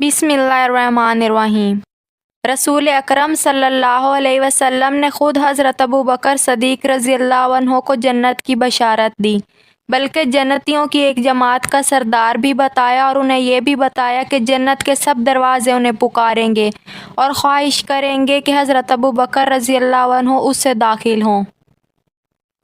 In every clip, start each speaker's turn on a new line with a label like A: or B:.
A: बिस्मिल्लाहिर्रहमानिर्रहीम। रसूल अकरम सल्लल्लाहु अलैहि वसल्लम ने खुद हज़रत अबू बकर सदीक़ रज़ियल्लाहु अन्हु को जन्नत की बशारत दी, बल्कि जन्नतियों की एक जमात का सरदार भी बताया और उन्हें यह भी बताया कि जन्नत के सब दरवाज़े उन्हें पुकारेंगे और ख्वाहिश करेंगे कि हज़रत अबू बकर रज़ियल्लाहु अन्हु उससे दाखिल हों।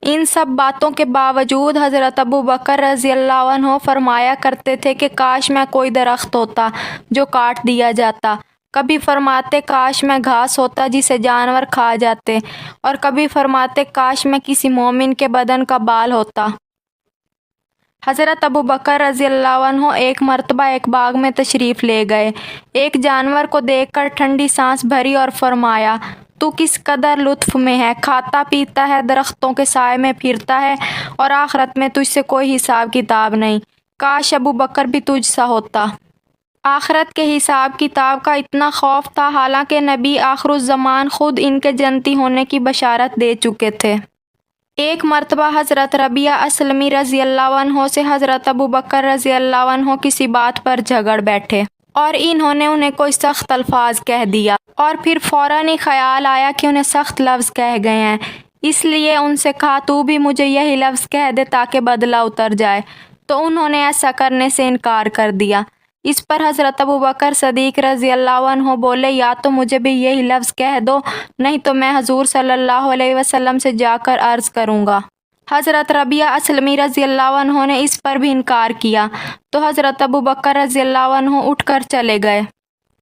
A: इन सब बातों के बावजूद हज़रत अबू बकर रज़ियल्लाहु अन्हु फरमाया करते थे कि काश मैं कोई दरख्त होता जो काट दिया जाता। कभी फरमाते काश मैं घास होता जिसे जानवर खा जाते, और कभी फरमाते काश मैं किसी मोमिन के बदन का बाल होता। हज़रत अबू बकर रज़ियल्लाहु अन्हु एक मरतबा एक बाग में तशरीफ़ ले गए। एक जानवर को देखकर ठंडी सांस भरी और फरमाया, तू किस कदर लुत्फ़ में है, खाता पीता है, दरख्तों के साए में फिरता है और आखिरत में तुझसे कोई हिसाब किताब नहीं। काश अबू बकर भी तुझसा होता। आखिरत के हिसाब किताब का इतना खौफ था, हालांकि नबी आखिरुज़्ज़मान खुद इनके जन्नती होने की बशारत दे चुके थे। एक मरतबा हज़रत रबिया असलमी रज़ियल्लाहु अन्हु से हज़रत अबू बकर रज़ियल्लाहु अन्हु किसी बात पर झगड़ बैठे और इन्होंने उन्हें कोई सख्त अल्फाज कह दिया, और फिर फ़ौरन ही ख्याल आया कि उन्हें सख्त लफ्ज़ कह गए हैं, इसलिए उनसे कहा तू भी मुझे यही लफ्ज़ कह दे ताकि बदला उतर जाए। तो उन्होंने ऐसा करने से इनकार कर दिया। इस पर हज़रत अबू बकर सदीक़ रज़ियल्लाहु अन्हु बोले, या तो मुझे भी यही लफ्ज़ कह दो, नहीं तो मैं हज़ूर सल्लल्लाहु अलैहि वसल्लम से जाकर अर्ज़ करूँगा। हज़रत रबिया असलमी रज़ियल्लाहु अन्हु ने इस पर भी इनकार किया, तो हज़रत अबू बकर रज़ियल्लाहु अन्हु उठकर चले गए।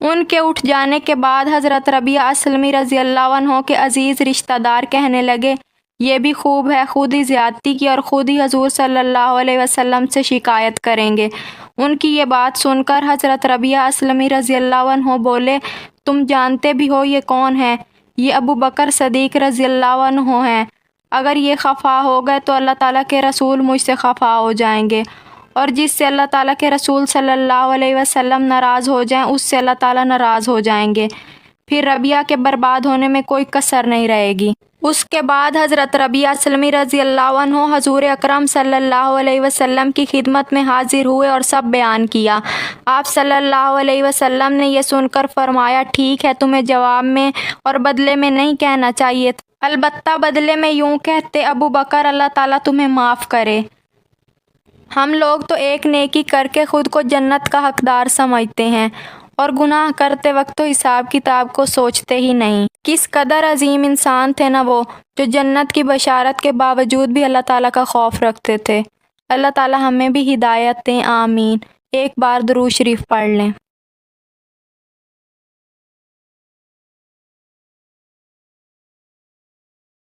A: उनके उठ जाने के बाद हज़रत रबिया असलमी रज़ियल्लाहु अन्हु के अज़ीज़ रिश्तेदार कहने लगे, ये भी खूब है, खुद ही ज़्यादती की और खुद ही हज़ूर सल्लल्लाहु अलैहि वसल्लम से शिकायत करेंगे। उनकी ये बात सुनकर हज़रत रबिया असलमी रज़ियल्लाहु अन्हु बोले, तुम जानते भी हो ये कौन है? ये अबू बकर सदीक़ रज़ियल्लाहु अन्हु हैं। अगर ये खफा हो गए तो अल्लाह ताला के रसूल मुझसे खफा हो जाएंगे, और जिससे अल्लाह ताला के रसूल सल्लल्लाहु अलैहि वसल्लम नाराज़ हो जाएं उससे अल्लाह ताला नाराज़ हो जाएंगे। फिर रबिया के बर्बाद होने में कोई कसर नहीं रहेगी। उसके बाद हज़रत रबिया असलमी रज़ियल्लाहु अन्हु हज़ूर अकरम सल्लल्लाहु अलैहि वसल्लम की खिदमत में हाजिर हुए और सब बयान किया। आप सल्लल्लाहु अलैहि वसल्लम ने यह सुनकर फरमाया, ठीक है, तुम्हें जवाब में और बदले में नहीं कहना चाहिए था, अलबत्ता बदले में यूँ कहते, अबू बकर अल्लाह ताला तुम्हें माफ़ करे। हम लोग तो एक नेकी करके ख़ुद को जन्नत का हकदार समझते हैं और गुनाह करते वक्त तो हिसाब किताब को सोचते ही नहीं। किस कदर अजीम इंसान थे ना वो, जो जन्नत की बशारत के बावजूद भी अल्लाह ताला का खौफ रखते थे। अल्लाह ताला हमें भी हिदायत दें, आमीन। एक बार दुरूद शरीफ पढ़ लें।